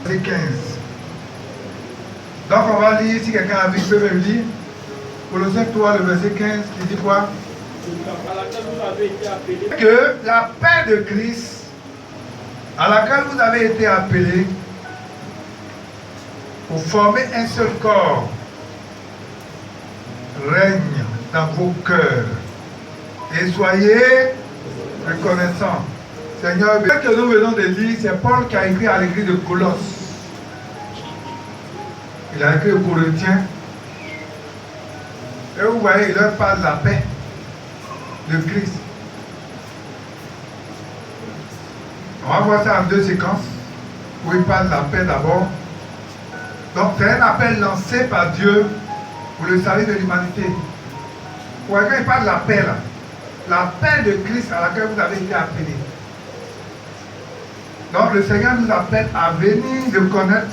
verset 15. Donc on va lire, si quelqu'un a vu, peut me lire. Colossiens 3, le verset 15, qui dit quoi? À laquelle vous avez été appelés. Que la paix de Christ, à laquelle vous avez été appelés, pour former un seul corps, règne dans vos cœurs. Et soyez reconnaissants. Seigneur, ce que nous venons de lire, c'est Paul qui a écrit à l'église de Colosse. Il a écrit aux Corinthiens. Et vous voyez, il leur parle de la paix de Christ. On va voir ça en deux séquences, où il parle de la paix d'abord. Donc c'est un appel lancé par Dieu pour le salut de l'humanité. Vous voyez, quand il parle de la paix là, la paix de Christ à laquelle vous avez été appelés. Donc le Seigneur nous appelle à venir le connaître.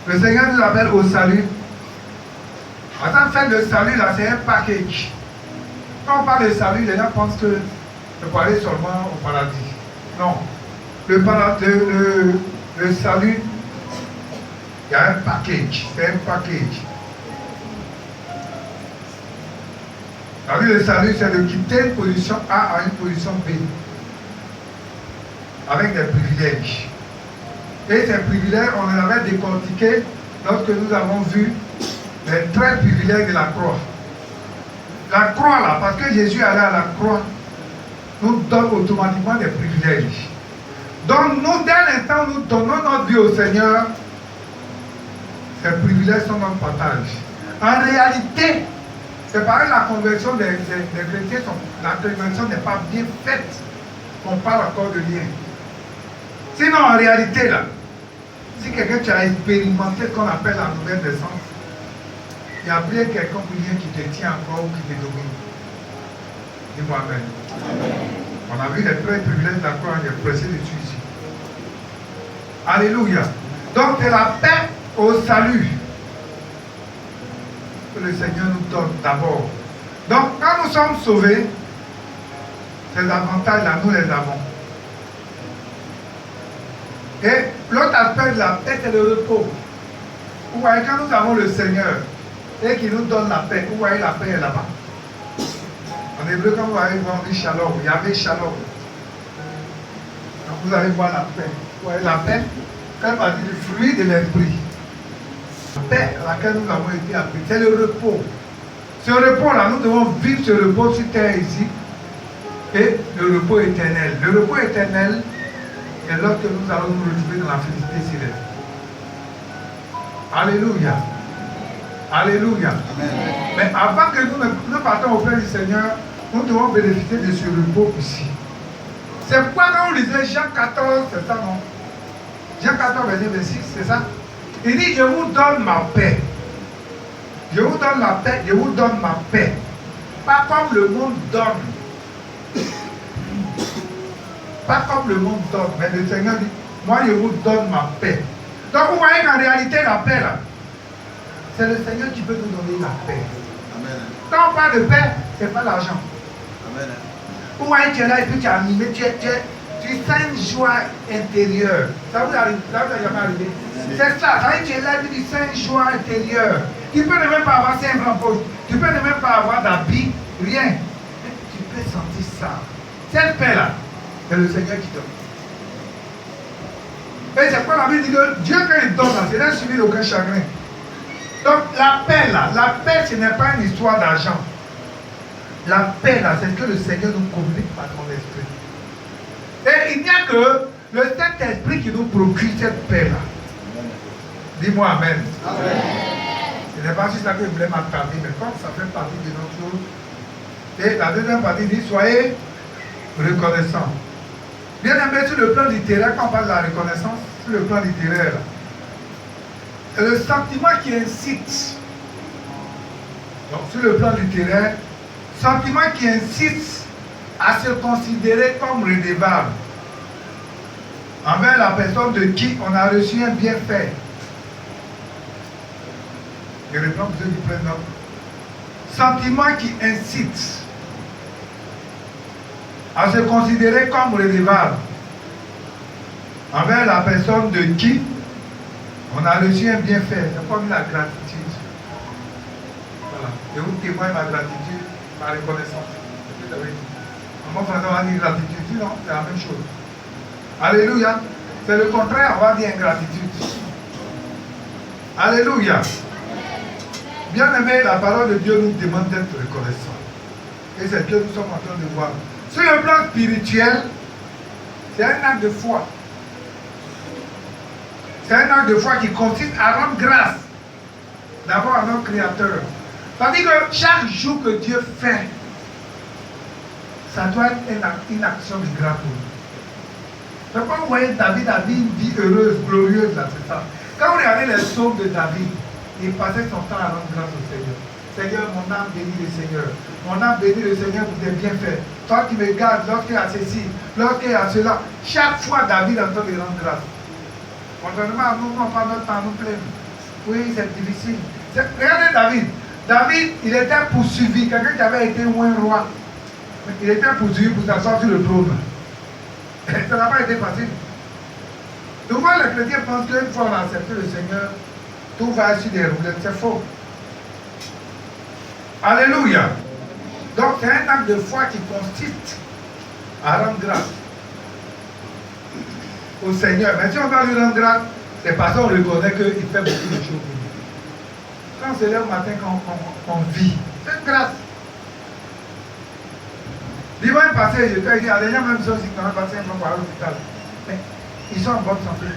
Le Seigneur nous appelle au salut. En fait, le salut là, c'est un package. Quand on parle de salut, les gens pensent que c'est pour aller seulement au paradis. Non. Le salut, il y a un package. C'est un package. Le salut, c'est de quitter une position A à une position B. Avec des privilèges. Et ces privilèges, on les avait décortiqués lorsque nous avons vu les 13 privilèges de la croix. La croix là, parce que Jésus est allé à la croix, nous donne automatiquement des privilèges. Donc nous, dès l'instant où nous donnons notre vie au Seigneur, ces privilèges sont notre partage. En réalité, c'est pareil, la conversion des chrétiens, la conversion n'est pas bien faite. On parle encore de lien. Sinon, en réalité, là, si quelqu'un qui a expérimenté ce qu'on appelle la nouvelle naissance, il y a bien quelqu'un qui te tient encore ou qui te domine. Dis-moi Amen. On a vu les 13 privilèges de la croix, j'ai pressé dessus ici. Alléluia. Donc c'est la paix au salut que le Seigneur nous donne d'abord. Donc quand nous sommes sauvés, ces avantages-là, nous les avons. Et l'autre aspect de la paix, c'est le repos. Vous voyez, quand nous avons le Seigneur et qu'il nous donne la paix, vous voyez, la paix est là-bas. En hébreu, quand vous allez voir, on dit shalom, il y avait shalom. Donc vous allez voir la paix. Vous voyez, la paix fait partie du fruit de l'esprit. La paix à laquelle nous avons été appelés, c'est le repos. Ce repos-là, nous devons vivre ce repos sur terre ici. Et le repos éternel. Le repos éternel, c'est lorsque nous allons nous retrouver dans la félicité céleste. Alléluia. Alléluia. Amen. Mais avant que nous partons auprès du Seigneur, nous devons bénéficier de ce repos ici. C'est pourquoi quand on lisait Jean 14, c'est ça, non? Jean 14, verset 26, c'est ça? Il dit, je vous donne ma paix. Je vous donne la paix, je vous donne ma paix. Pas comme le monde donne. Pas comme le monde donne. Mais le Seigneur dit, moi je vous donne ma paix. Donc vous voyez qu'en réalité, la paix là, c'est le Seigneur qui peut nous donner la paix. Amen. Quand on parle de paix, ce n'est pas l'argent. Amen. Vous voyez, tu es là et puis tu es animé, tu sens une joie intérieure. Ça vous arrive, ça vous est jamais arrivé? C'est ça, ça veut dire que tu es là et puis tu sens une joie intérieure. Tu peux ne même pas avoir 5 francs poches, tu peux ne même pas avoir d'habits, rien. Mais tu peux sentir ça. Cette paix-là, c'est le Seigneur qui donne. Et c'est quoi la Bible dit que Dieu, quand il donne, c'est là suivi d'aucun chagrin. Donc la paix là, la paix ce n'est pas une histoire d'argent. La paix là, c'est que le Seigneur nous communique par son esprit. Et il n'y a que le Saint-Esprit qui nous procure cette paix là. Dis-moi Amen. Amen. Ce n'est pas juste ça que je voulais m'attarder, mais comme ça fait partie de notre chose. Et la deuxième partie dit, soyez reconnaissants. Bien aimé, sur le plan littéraire, quand on parle de la reconnaissance, sur le plan littéraire, c'est le sentiment qui incite. Donc, sur le plan littéraire, sentiment qui incite à se considérer comme redevable envers la personne de qui on a reçu un bienfait. Je reprends pour ceux qui prennent note. Sentiment qui incite à se considérer comme redevable envers la personne de qui on a reçu un bienfait. C'est comme la gratitude. Voilà. Je vous témoigne ma gratitude, ma reconnaissance. C'est ce que j'avais dit. En mon français, on va dire gratitude. Non, c'est la même chose. Alléluia. C'est le contraire, on va dire ingratitude. Alléluia. Bien aimé, la parole de Dieu nous demande d'être reconnaissants. Et c'est ce que nous sommes en train de voir. Sur le plan spirituel, c'est un acte de foi. C'est un acte de foi qui consiste à rendre grâce d'abord à notre Créateur. C'est-à-dire que chaque jour que Dieu fait, ça doit être une action de grâce pour nous. Donc quand vous voyez David a vu une vie heureuse, glorieuse, là, c'est ça. Quand vous regardez les psaumes de David, il passait son temps à rendre grâce au Seigneur. Seigneur, mon âme bénit le Seigneur. Mon âme bénit le Seigneur pour tes bienfaits. Toi qui me gardes lorsqu'il y a ceci, lorsqu'il y a cela. Chaque fois, David entend de rendre grâce. Contrairement à nous, on pas notre temps à nous plaindre. Oui, c'est difficile. Regardez David. David, il était poursuivi. Quelqu'un qui avait été un roi. Il était poursuivi pour s'asseoir sur le trône. Ça n'a pas été facile. Souvent, les chrétiens pensent qu'une fois on a accepté le Seigneur, tout va sur des roulettes. C'est faux. Alléluia. Donc, c'est un acte de foi qui consiste à rendre grâce au Seigneur. Mais si on va lui rendre grâce, c'est parce qu'on reconnaît qu'il fait beaucoup de choses pour nous. Quand c'est là le matin qu'on vit, c'est une grâce. L'hiver passé, j'étais ici, les gens même sont ici, quand même passé un peu à l'hôpital. Mais ils sont en bonne santé.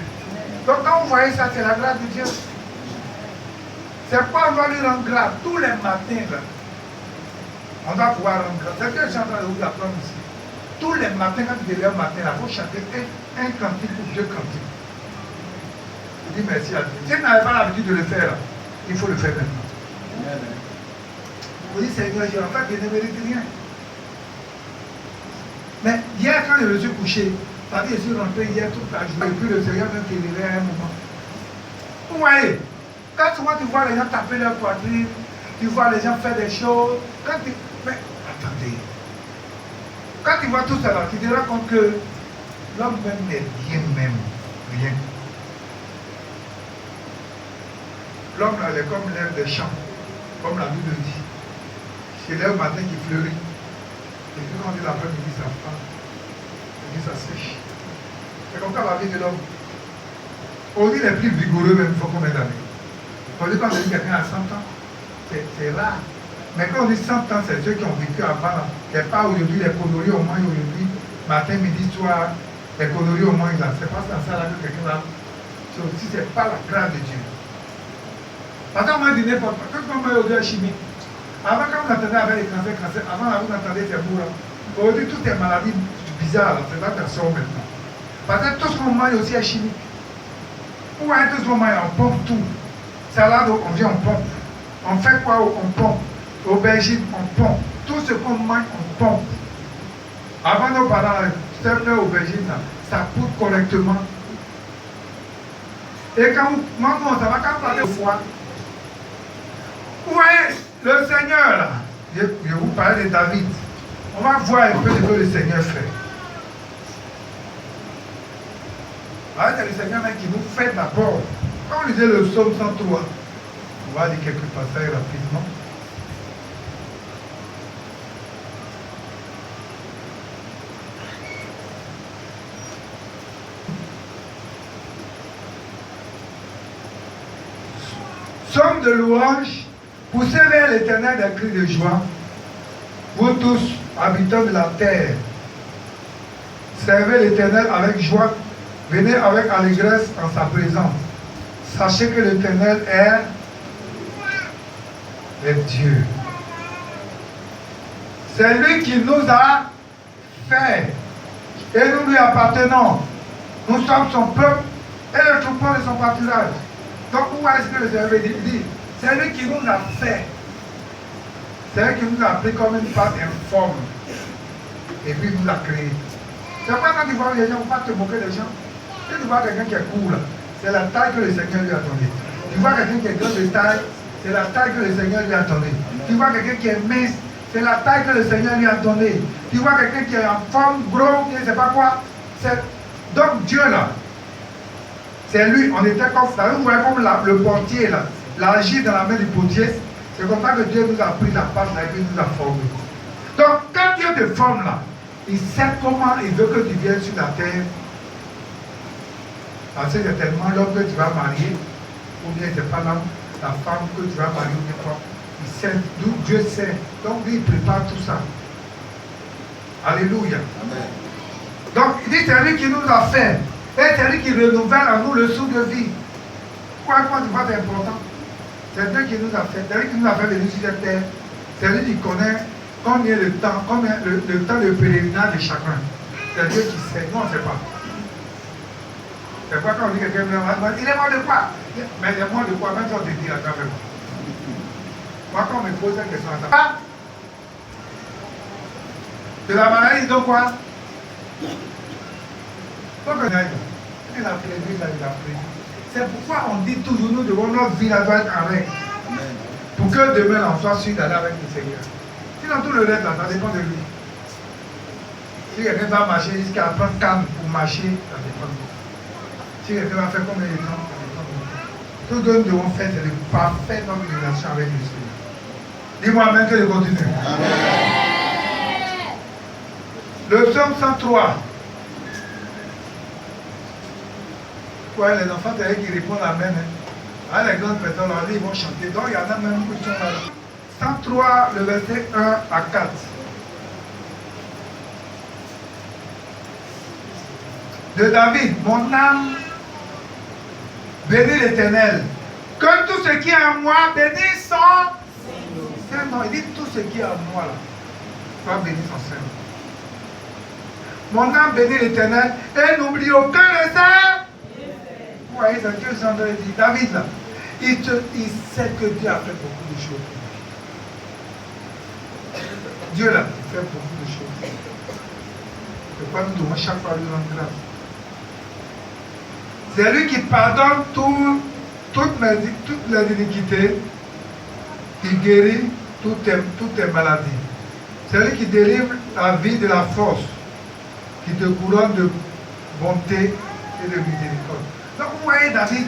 Donc quand vous voyez ça, c'est la grâce de Dieu. C'est pas on doit lui rendre grâce tous les matins. Là. On doit pouvoir rendre grâce. C'est ce que je suis en train de vous apprendre ici. Tous les matins, quand vous levez le matin, il faut chanter un cantique ou deux cantiques. Je dis merci à Dieu. Si vous n'avez pas l'habitude de le faire, là, il faut le faire maintenant. Vous dites, Seigneur, en fait, je ne mérite rien. Mais hier, quand je me suis couché, c'est-à-dire je suis rentré hier toute la journée, puis le Seigneur m'a télévé à un moment. Vous voyez, quand souvent tu vois les gens taper leur poitrine, tu vois les gens faire des choses, mais attendez, quand tu vois tout ça là, tu te rends compte que l'homme même n'est rien même, rien. L'homme là, il est comme l'herbe des champs, comme la Bible dit. C'est l'herbe matin qui fleurit. Et puis quand on dit l'après-midi, ça prend. Et puis ça sèche. C'est comme ça la vie de l'homme. On dit les plus vigoureux, même, il faut combien d'années? On dit quand on dit quelqu'un a 100 ans, c'est rare. Mais quand on dit 100 ans, c'est ceux qui ont vécu avant. C'est pas aujourd'hui, les conneries au moins aujourd'hui, matin, midi, soir, les conneries au moins là. C'est pas ça là que quelqu'un là. C'est aussi, c'est pas la grâce de Dieu. Parce qu'on m'a dit n'importe quoi. Quand on m'a dit chimie, avant, quand vous entendez avec les cancers, avant, vous entendez ces mots-là. Aujourd'hui, toutes les maladies bizarres, c'est là qu'elles sont maintenant. Parce que tout ce qu'on mange aussi est chimique. Où est tout ce qu'on mange, on pompe tout. Salade, on vient, on pompe. On fait quoi, on pompe. Aubergine, on pompe. Tout ce qu'on mange, on pompe. Avant nos parents, c'était aubergine, là, ça pousse correctement. Et quand moi, ça va quand parler au foie. Vous voyez, le Seigneur, là, je vous parlais de David. On va voir un peu ce que le Seigneur fait. Ah, c'est le Seigneur même qui nous fait d'abord. Quand on lisait le psaume 103, on va dire quelques passages rapidement. Psaume de louange, poussez vers l'Éternel des cris de joie, vous tous, habitants de la terre. Servez l'Éternel avec joie, venez avec allégresse en sa présence. Sachez que l'Éternel est Dieu. C'est lui qui nous a fait et nous lui appartenons. Nous sommes son peuple et le troupeau de son pâturage. Donc, où est-ce que le Seigneur dit? C'est lui qui nous a fait. C'est lui qui nous a pris comme une pâte informe. Et puis nous a créé. C'est pas quand tu vois les gens, il ne faut pas te moquer des gens. Si tu vois quelqu'un qui est court, c'est la taille que le Seigneur lui a donnée. Tu vois quelqu'un qui est grand de taille, c'est la taille que le Seigneur lui a donnée. Tu vois quelqu'un qui est mince, c'est la taille que le Seigneur lui a donnée. Tu vois quelqu'un qui est en forme, gros, je ne sais pas quoi. Donc Dieu là, C'est lui, on était comme ça. Vous voyez comme le portier, là, l'agit dans la main du portier. C'est comme ça que Dieu nous a pris la part là et puis nous a formés. Donc, quand Dieu te forme là, il sait comment il veut que tu viennes sur la terre. Parce que c'est tellement l'homme que tu vas marier, ou bien c'est pas l'homme, la femme que tu vas marier, ou bien quoi. Il sait, d'où Dieu sait. Donc, lui, il prépare tout ça. Alléluia. Amen. Donc, il dit, c'est lui qui nous a fait. Et c'est lui qui renouvelle en nous le souffle de vie. Pourquoi tu vois, c'est important? C'est Dieu qui nous a fait. C'est lui qui nous a fait venir sur cette terre. C'est lui qui connaît combien le temps, le temps de pèlerinage de chacun. C'est Dieu qui sait. Nous, on ne sait pas. C'est pourquoi quand on dit que quelqu'un il est mort de quoi? Mais il est mort de quoi? Même si on te dit à travers moi. Moi, quand on me pose cette question, ça de la maladie, donc quoi? Donc, il a prévu, il a prévu. C'est pourquoi on dit toujours, nous devons notre vie, doit être en règle. Pour que demain, on soit sûr d'aller avec le Seigneur. Sinon, tout le reste, là, ça dépend de lui. Si quelqu'un va marcher jusqu'à prendre calme pour marcher, ça dépend de lui. Si quelqu'un va faire combien de temps, ça dépend de lui. Tout ce que nous devons faire, c'est de parfaire notre relation avec le Seigneur. Dis-moi amen que je continue. Amen. Le psaume 103. Ouais, les enfants, c'est eux qui répondent amen. Ah, les grandes personnes, là, ils vont chanter. Donc, il y en a même qui sont là. 103, le verset 1 à 4. De David, mon âme bénit l'Éternel. Que tout ce qui est en moi bénisse son Saint-Nom. Il dit tout ce qui est en moi là. Soit béni son Saint-Nom. Mon âme bénit l'Éternel et n'oublie aucun de ses. Vous voyez, c'est Dieu s'en dit. David là, il sait que Dieu a fait beaucoup de choses. Dieu là, il fait beaucoup de choses. C'est pourquoi nous devons chaque fois lui rendre grâce. C'est lui qui pardonne toutes les iniquités, qui guérit toutes tes maladies. C'est lui qui délivre la vie de la force, qui te couronne de bonté et de miséricorde. Donc vous voyez David,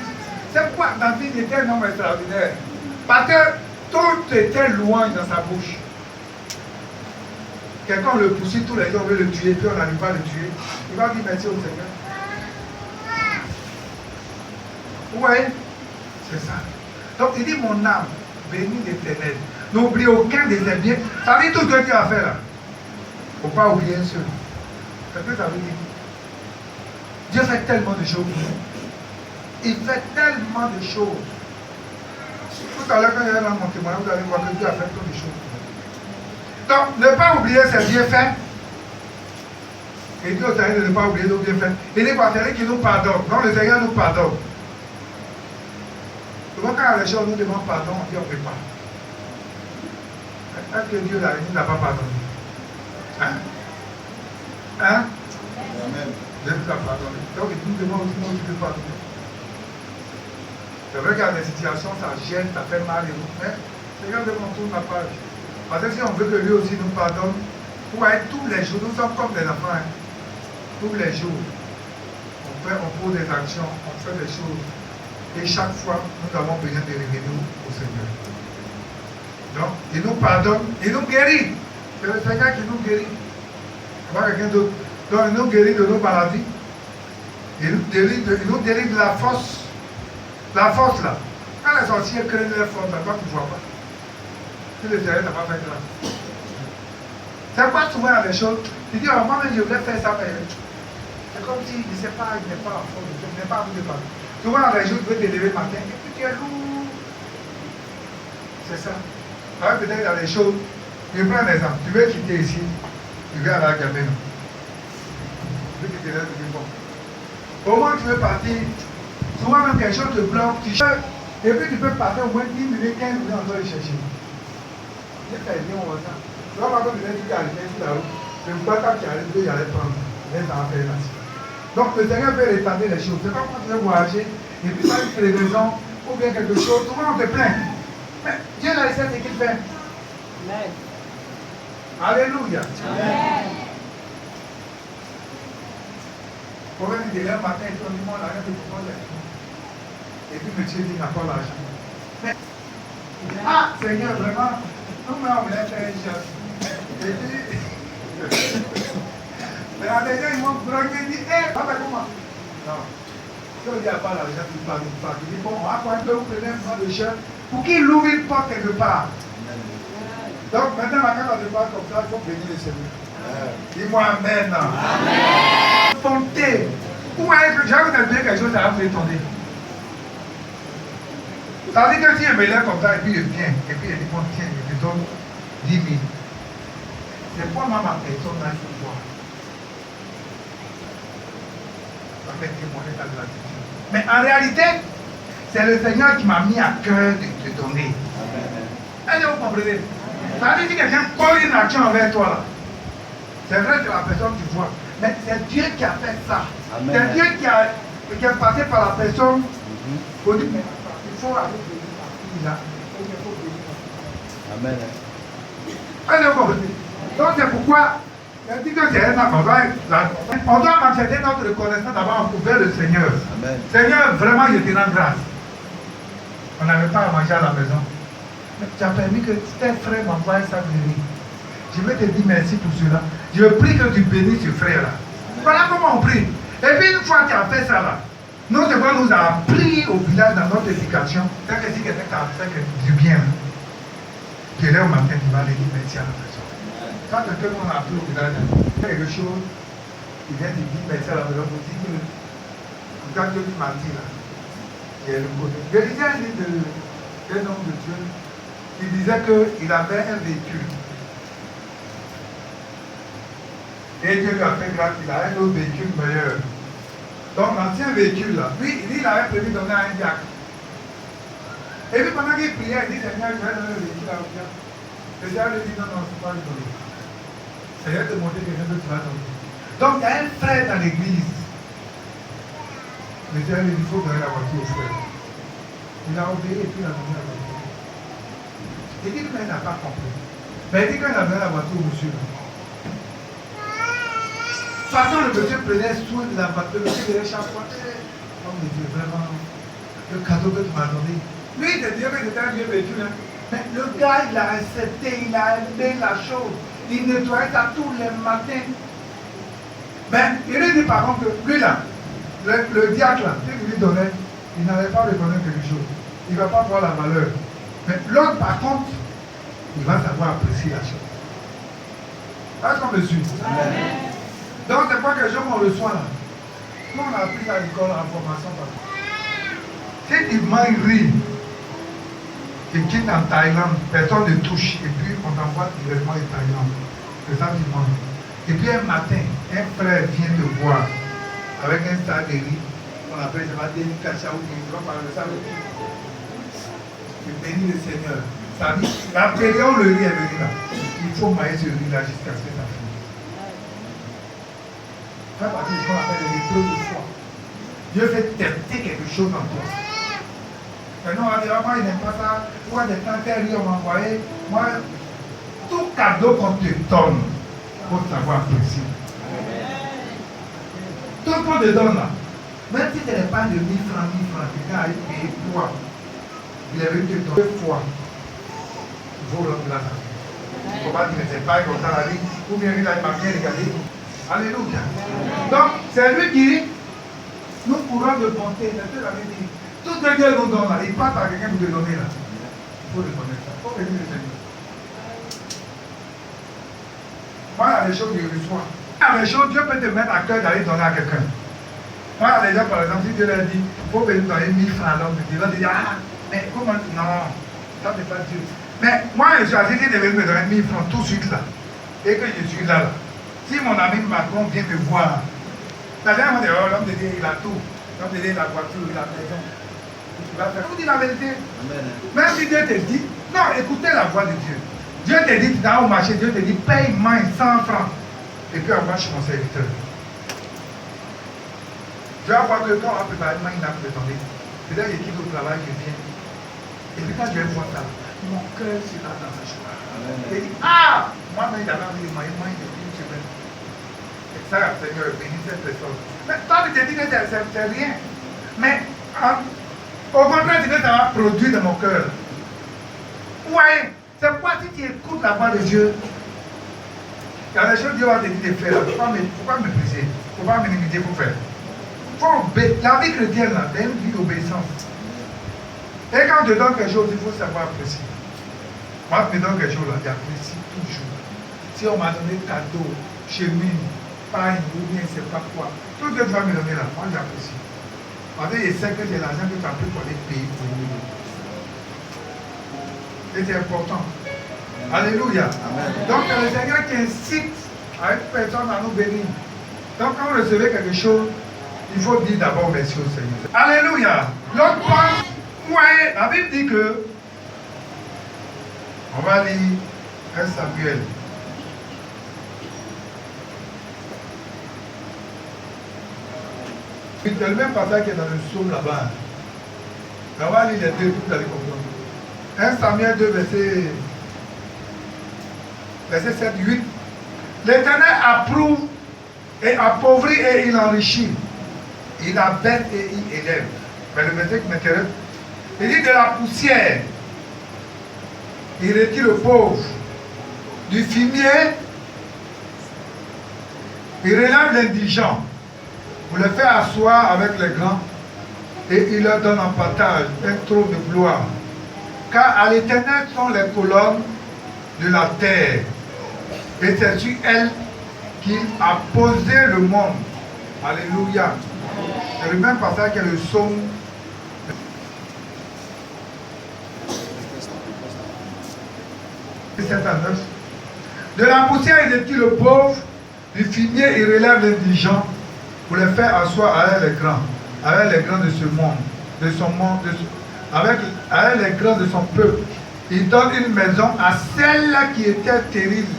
c'est pourquoi David était un homme extraordinaire. Parce que tout était louange dans sa bouche. Quelqu'un le poursuit, tous les gens veulent le tuer, puis on n'arrive pas à le tuer. Il va dire merci au Seigneur. Vous voyez? C'est ça. Donc il dit mon âme, bénis l'Éternel. N'oublie aucun de ses biens. Ça veut dire tout ce que Dieu a fait là. Il ne faut pas oublier un seul. C'est ce que ça veut dire. Dieu fait tellement de choses. Il fait tellement de choses. Tout à l'heure, quand il y a dans mon témoignage, vous allez voir que Dieu a fait tant de choses. Donc, ne pas oublier ses bienfaits. Et Dieu a dit de ne pas oublier nos bienfaits. Il dit quoi? C'est lui qui nous pardonne. Donc, le Seigneur nous pardonne. Souvent, quand les gens nous demandent pardon, on dit on ne peut pas. Est-ce que Dieu n'a pas pardonné? Hein? Hein? Amen. Dieu nous a pardonné. Donc, il nous demande aussi de pardonner. C'est vrai qu'il y a des situations, ça gêne, ça fait mal et tout. Mais regardez, on tourne la page. Parce que si on veut que lui aussi nous pardonne, vous voyez, tous les jours, nous sommes comme des enfants. Hein. Tous les jours, on pose des actions, on fait des choses. Et chaque fois, nous avons besoin de revenir au Seigneur. Donc, il nous pardonne, il nous guérit. C'est le Seigneur qui nous guérit. Pas quelqu'un d'autre. Donc, il nous guérit de nos maladies. Il nous délivre de la force. La force là. Quand les sorciers craignent leur force, là, toi tu ne vois pas. Si le Seigneur n'a pas fait grâce. C'est quoi souvent il y a des choses. Tu dis, oh, moi-même je voulais faire ça, mais c'est comme s'il ne sait pas, il n'est pas en forme, il n'est pas à bout de parler. Souvent dans les jours, tu veux te lever le matin, et puis tu es lourd. C'est ça. Alors peut-être dans les choses, je prends un exemple. Tu veux quitter ici, tu veux aller à Gabénon. Tu veux quitter là, tu dis bon. Au moins tu veux partir, souvent même quelque chose te bloque, tu cherches, et puis tu peux partir au moins 10 minutes, 15 minutes, on doit le chercher. C'est très bien, on va ça. Tu vas voir comme tu es arrivé sur la route, le bâtard qui arrive, il allait prendre, il est en faire là. Donc le Seigneur peut rétablir les choses. C'est pas quand tu veux voyager, et puis pas une télévision, ou bien quelque chose, souvent on te plaint. Mais Dieu là, il sait ce qu'il fait. Amen. Alléluia. Amen. Pour venir de là, matin, et tout le monde arrête de proposer. Et puis monsieur dit, il n'a pas l'argent. Mais, ah, Seigneur, vraiment, nous, on voulait faire une chose. Et puis, mais la dernière, ils m'ont bloqué, ils disent, hé, papa, comment? Non. Si on dit, il n'y a pas l'argent, il parle, il dit, bon, on va prendre vous prenez un bras de chien pour qu'il ouvre une porte quelque part. Donc maintenant, quand on se parle comme ça, il faut bénir le Seigneur. Dis-moi Amen. Amen. Fonter. Vous voyez que j'ai envie de dire quelque chose, ça va vous étonner. Ça veut dire que si il me lève comme ça, et puis il vient, et puis il dit, bon, tiens, il te donne 10 000. C'est pour moi ma personne là, il faut voir. Ça fait témoigner ta gratitude. Mais en réalité, c'est le Seigneur qui m'a mis à cœur de te donner. Est-ce que vous comprenez? Ça veut dire que quelqu'un pose une action envers toi là. C'est vrai que la personne tu vois. Mais c'est Dieu qui a fait ça. C'est Dieu qui est passé par la personne. Pour dire, mais il faut aller bénir la fille là. Il faut bénir. Amen. Est-ce que vous comprenez? Donc c'est pourquoi, je dis que c'est un on doit manifester notre reconnaissance d'avoir ouvert le Seigneur. Amen. Seigneur, vraiment, je te rends grâce. On n'avait pas à manger à la maison. Mais tu as permis que tes frères m'envoient ça de riz. Je vais te dire merci pour cela. Je prie que tu bénisses ce frère-là. Voilà comment on prie. Et puis une fois que tu as fait ça là, nous devons nous appris au village dans notre éducation. C'est que si quelqu'un t'a fait du bien, tu es là au matin, tu vas aller dire merci à la personne. Quand quelqu'un qu'on a appris au village, quelque chose, il vient te dire merci à la personne pour dire que quand Dieu m'a dit là, il est le côté. Je lisais un livre d'un homme de Dieu. Il disait qu'il avait un véhicule. Et Dieu lui a fait grâce, il a un autre véhicule meilleur. Donc l'ancien véhicule là, lui, il avait prévu de donner à un diacre. Et puis pendant qu'il priait, il dit, Seigneur, je vais donner le véhicule à un diacre. Le Seigneur lui dit, non, non, je ne peux pas lui donner. Seigneur te montrer quelqu'un que tu vas donner. Donc il y a un frère dans l'église. Le Seigneur lui dit, il faut donner la voiture au frère. Il a obéi et puis il a donné la voiture. Il dit qu'il n'a pas compris. Mais il dit qu'il a donné la voiture au monsieur. De toute façon, le monsieur prenait soin de la voiture. Le monsieur dirait chaque fois, oh mon Dieu, vraiment, le cadeau que tu m'as donné. Lui, il te dit que c'était un vieux véhicule. Mais le gars, il a accepté, il a aimé la chose. Il nettoyait ça tous les matins. Mais il lui dit par contre que lui là, le diacre là, si il lui donnait, il n'allait pas reconnaître quelque chose. Il ne va pas voir la valeur. Mais l'autre par contre, il va savoir apprécier la chose. Est-ce qu'on me suit? Amen. Donc c'est pas quelque chose qu'on reçoit là. Nous on a appris à l'école en formation. Si tu manges riz, tu quittes en Thaïlande, personne ne touche, et puis on t'envoie directement en Thaïlande. C'est ça que tu manges. Et puis un matin, un frère vient te voir avec un sac de riz, on appelle ça des cachaou, il va parler de ça. Tu bénis le Seigneur. Ça dit, la période où le riz est venu là, il faut mailler ce riz là jusqu'à ce que ça finisse. Faire partie de ce qu'on appelle l'épreuve de foi. Dieu fait tester quelque chose en toi. Maintenant, on va dire, moi, il n'aime pas ça. Moi, des temps riz, on m'a envoyé. Moi, tout cadeau qu'on te donne, il faut savoir apprécier. Tout ce qu'on te donne là, même si tu n'es pas de 1000 francs, quelqu'un a payé toi, il est venu te donner 2 fois. Il faut rendre la vie. Il ne faut pas dire, mais c'est pas comme ça la vie. Ou bien il m'a bien regardé. Alléluia. Donc, c'est lui qui nous courons de bonté. C'est ce que j'avais dit. Tout ce que Dieu nous donne là, il passe à quelqu'un pour te donner là. Il faut reconnaître ça. Il faut bénir le Seigneur. Moi, il y a des choses que je reçois. Il y a des choses, Dieu peut te mettre à cœur d'aller donner à quelqu'un. Moi, il y a des gens, par exemple, si Dieu leur dit, il faut venir donner 1000 francs à l'homme, il va te dire, ah, mais comment? Non, ça n'est pas Dieu. Mais moi, je suis assis de venir me donner 1000 francs tout de suite là. Et que je suis là. Si mon ami Macron vient me voir, la dernière fois, l'homme te dit, il a tout. L'homme te dit, la voiture, la maison. Il va faire. Je vous dis la vérité. Amen. Même si Dieu te dit, non, écoutez la voix de Dieu. Dieu te dit, tu vas au marché, Dieu te dit, paye-moi 100 francs. Et puis, envoie chez mon serviteur. Tu vas voir que quand on va préparer une âme de tomber, peut-être qu'il quitte au travail, je viens. Et puis, quand je vais voir ça, mon cœur sera dans sa joie. Il dit, ah, moi-même, il avait envie de manger, moi, il dit, une semaine. Et ça, Seigneur, bénis cette personne. Mais toi, tu te dis que c'est rien. Mais Au contraire, c'est que ça va produire dans mon cœur. Ouais, c'est pourquoi si tu écoutes la voix de Dieu, il y a des choses que Dieu va te dire de faire. Il ne faut pas mépriser. Il ne faut pas minimiser pour faire. La vie chrétienne, là, c'est une vie d'obéissance. Et quand on te donne quelque chose, il faut savoir apprécier. Moi, je me donne quelque chose, là, j'apprécie toujours. Si on m'a donné cadeau, chemise, paille, ou bien je ne sais pas quoi, tout ce que tu vas me donner là, moi j'apprécie. Parce que je sais que c'est l'argent que tu as pris pour les payer pour nous. Et c'est important. Alléluia. Amen. Donc le Seigneur qui incite à une personne à nous bénir. Donc quand vous recevez quelque chose, il faut dire d'abord merci au Seigneur. Alléluia. L'autre point, ouais, la Bible dit que, on va lire 1 Samuel. C'est le même passage qui est dans le psaume là-bas. On va lire les deux, vous allez comprendre. 1 Samuel 2, verset 7, 8. L'Éternel approuve et appauvrit et il enrichit. Il abaisse et il élève. Mais le verset qui m'intéresse, il dit de la poussière, il retire le pauvre. Du fumier, il relève l'indigent. Vous le faites asseoir avec les grands et il leur donne en partage un trône de gloire. Car à l'Éternel sont les colonnes de la terre. Et c'est sur elle qu'il a posé le monde. Alléluia. C'est le même passage que le psaume. De la poussière, il retire le pauvre. Du fumier, il relève l'indigent. Pour les faire asseoir avec les grands de ce monde, avec les grands de son peuple. Il donne une maison à celle qui était terrible.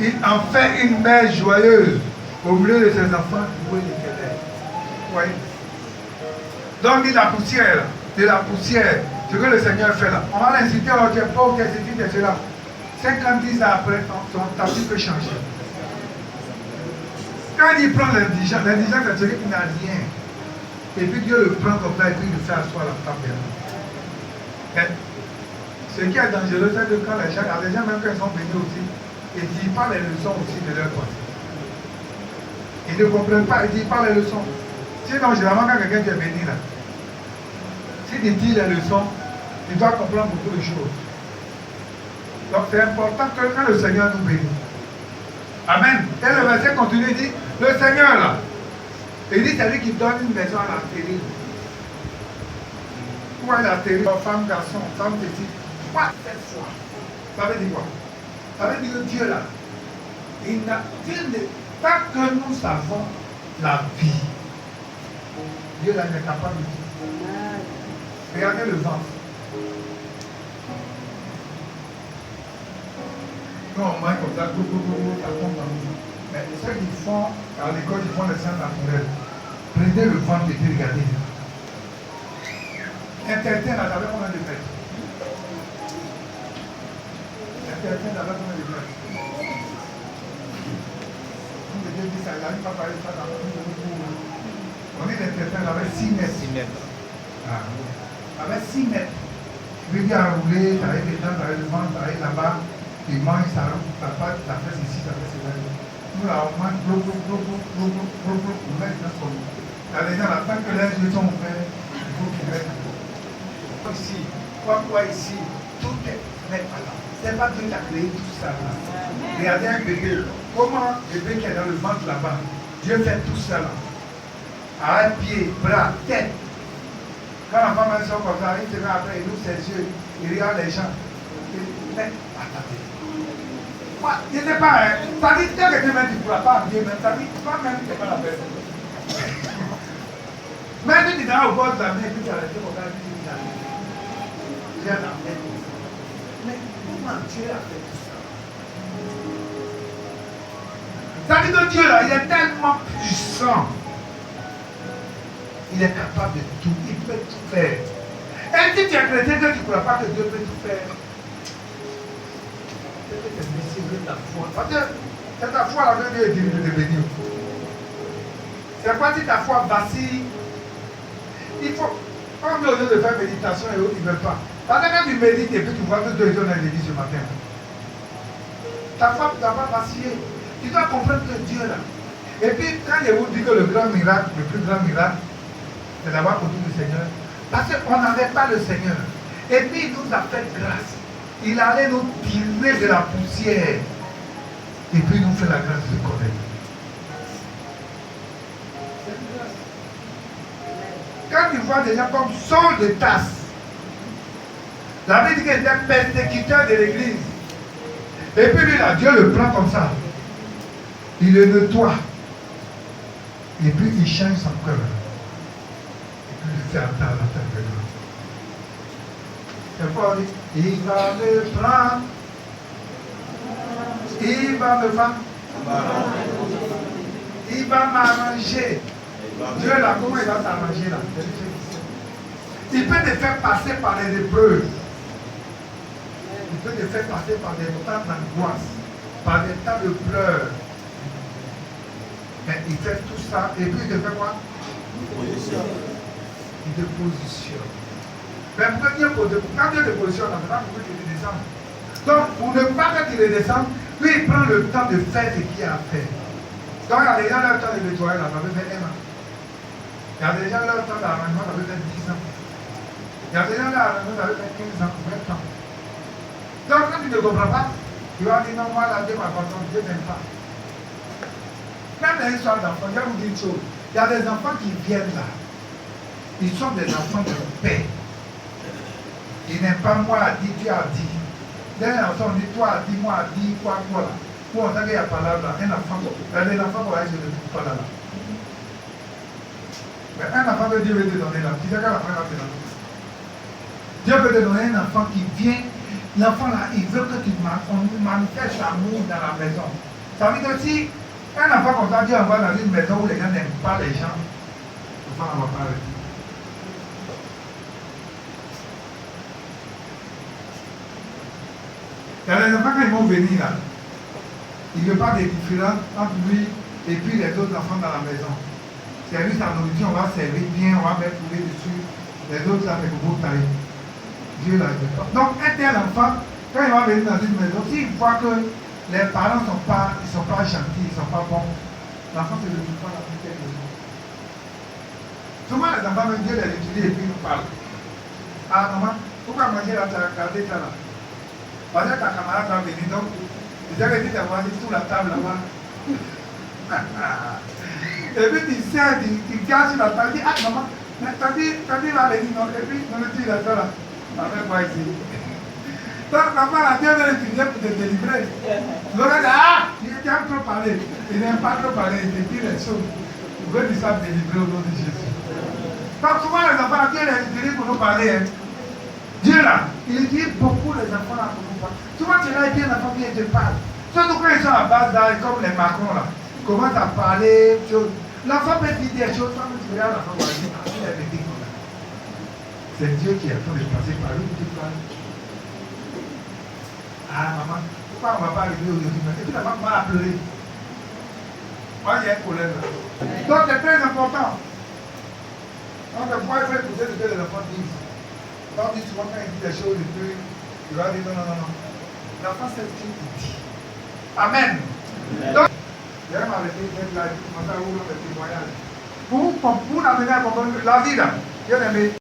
Il en fait une mère joyeuse au milieu de ses enfants doués d'éternel. Oui. Donc, de la poussière, ce que le Seigneur fait là. On va l'inciter à dire pauvre, qu'est-ce que c'est là. 50 ans après, son tapis peut changer. Quand il prend l'indigent, c'est celui qui n'a rien. Et puis Dieu le prend comme ça et puis il le fait asseoir la table. Ce qui est dangereux, c'est que quand les gens même quand ils sont bénis aussi, ils ne disent pas les leçons aussi de leur côté. Ils ne comprennent pas, ils ne disent pas les leçons. Sinon, généralement, quand quelqu'un est béni là, s'il dit les leçons, il doit comprendre beaucoup de choses. Donc c'est important que quand le Seigneur nous bénit. Amen. Et le verset continue, il dit, le Seigneur là, il dit, c'est lui qui donne une maison à la stérile. Pourquoi la stérile, femme, garçon, femme, petite, quoi cette foi? Ça veut dire quoi? Ça veut dire que Dieu là, tant que nous savons la vie, Dieu là n'est capable de tout. Regardez le ventre. Quand on mange comme ça, ça tombe dans nous. Mais ceux qui font, à l'école, ils font les sciences naturelles. Prenez le ventre et puis regardez. Interdit, là, j'avais combien de mètres? Interdit, j'avais combien de mètres? On dit ça, il a une fois parlé de ça dans le monde. On dit l'interdit, j'avais 6 mètres. 6 mètres. Ah, avec 6 mètres. Je veux dire, à rouler, t'arrives dedans, t'arrives devant, t'arrives là-bas. Il mange, ça fait ici, ça fait cela. Nous là, on mange, on met dans son lit. Là, les gens, là, tant que les yeux sont ouverts, il faut qu'ils mettent. Ici, quoi ici, tout est net là. C'est pas Dieu qui a créé tout ça là. Regardez un bébé. Comment le bébé qui est dans le ventre là-bas, Dieu fait tout ça là. À un pied, bras, tête. Quand la femme sort comme ça, il se met après, il ouvre ses yeux, il regarde les gens. Mais, attendez. Moi, je ne sais pas, hein. Ça dit que tu ne pourras pas bien, mais ça dit toi-même, tu n'es pas la personne. Mais tu dis dans au bord de la mer, tu as arrêté pour regarder, tu dis, j'ai la mer. Mais comment Dieu a fait tout ça? Ça dit que Dieu là, il est tellement puissant. Il est capable de tout, il peut tout faire. Et si tu es chrétien, tu ne crois pas que Dieu peut tout faire. C'est ta foi. Parce que c'est ta foi là que Dieu est de bénir. C'est quoi si ta foi vacille? Il faut. Quand on dit aux gens de faire méditation et autres, ils ne veulent pas. Parce que quand tu médites et puis tu vois que Dieu est dans l'église ce matin, ta femme ne doit pas vaciller. Tu dois comprendre que Dieu est là. Et puis, quand je vous dis que le grand miracle, le plus grand miracle, c'est d'avoir connu le Seigneur. Parce qu'on n'avait pas le Seigneur. Et puis, il nous a fait grâce. Il allait nous tirer de la poussière. Et puis, il nous fait la grâce de connaître. Quand tu vois des gens comme Saul de Tasse, la Bible dit qu'il était persécuteur de l'église. Et puis lui, là, Dieu le prend comme ça. Il le nettoie. Et puis il change son cœur. Et puis il fait attendre la terre de Dieu. C'est pas dit, il va me prendre. Il va me faire. Il va m'arranger. Dieu là, comment il va t'arranger là? Il peut te faire passer par les épreuves. Il peut te faire passer par des temps d'angoisse, par des temps de pleurs. Mais il fait tout ça et puis il te fait quoi? Il te positionne. Mais quand Dieu te positionne, on ne peut pas pour que tu le descendes. Donc, pour ne pas que tu le descendes, lui il prend le temps de faire ce qu'il a à faire. Donc, il y a des gens leur temps de nettoyer là, ça veut faire 1 an. Il y a des gens leur temps d'arrangement, ça veut faire 10 ans. Il y a des gens leur arrangement, ça veut faire 15 ans, 20 ans. Donc, quand tu ne comprends pas, tu vas dire non, moi là, Dieu m'a pardonné, Dieu n'aime pas. Même dans l'histoire d'enfants, je vais vous dire une chose. Il y a des enfants qui viennent là. Ils sont des enfants de paix. Ils n'aiment pas moi a dit, Dieu a dit. D'un enfant, on dit toi a dit, moi a dit, quoi là. Ou on sait qu'il y a parole là. Un enfant, les enfants vont aller se retrouver pas là. Mais un enfant que Dieu veut te donner là, tu sais qu'un enfant va te donner. Dieu peut te donner un enfant qui vient. L'enfant là, il veut que tu manifestes l'amour dans la maison. Ça veut dire que si un enfant comme ça, Dieu envoie dans une maison où les gens n'aiment pas les gens, l'enfant ne va pas arrêter. Il y a des enfants quand ils vont venir là, il ne veut pas des différences entre lui et puis les autres enfants dans la maison. Servir sa nourriture, on va servir bien, on va mettre poulet dessus. Les autres là, c'est pour vous tailler. Dieu l'a dit. Donc, un tel enfant, quand il va venir dans une maison, s'il voit que les parents ne sont pas gentils, ils ne sont pas bons, l'enfant ne se retrouve pas dans une telle maison. Souvent, les enfants, même Dieu les utilise et puis ils nous parlent. Ah, maman, pourquoi manger là, tu as gardé ça là? Parce que ta camarade va venir, donc, tu sais que tu t'as mangé sous la table là-bas. Et puis tu sais, tu gardes sur la table, tu dis, ah, maman, t'as dit va venir, non? Et puis, non, tu là, là. Avec moi ici. Donc, l'enfant a Dieu veut l'utiliser pour te délivrer. Donc, il dit, ah, il aime trop parler. Il n'aime pas trop parler, il te dit les choses. Il veut qu'il soit délivré au nom de Jésus. Donc, souvent, les enfants, Dieu les utilise pour nous parler. Hein. Dieu là, il utilise beaucoup les enfants là pour nous parler. Souvent, tu l'as dit, un enfant vient te parle. Surtout quand ils sont à base d'âge, comme les Macron là. Ils commencent à parler. L'enfant peut dire des choses, quand tu regardes l'enfant, il dit, ah, il est médecin. C'est Dieu qui est en train de passer par lui pour te parler. Ah maman, pourquoi on ne va pas arriver aujourd'hui? Et puis la maman va pleurer. Moi, il y a un problème là. Donc c'est très important. Donc le point, il faut écouter ce que les enfants disent. Quand on dit souvent quand il dit des choses, il va dire non, non, non, non. L'enfant sait ce qu'il dit. Amen. Donc, je vais m'arrêter d'être là et commencer à ouvrir le témoignage. Pour l'amener à comprendre la vie là. Bien aimé.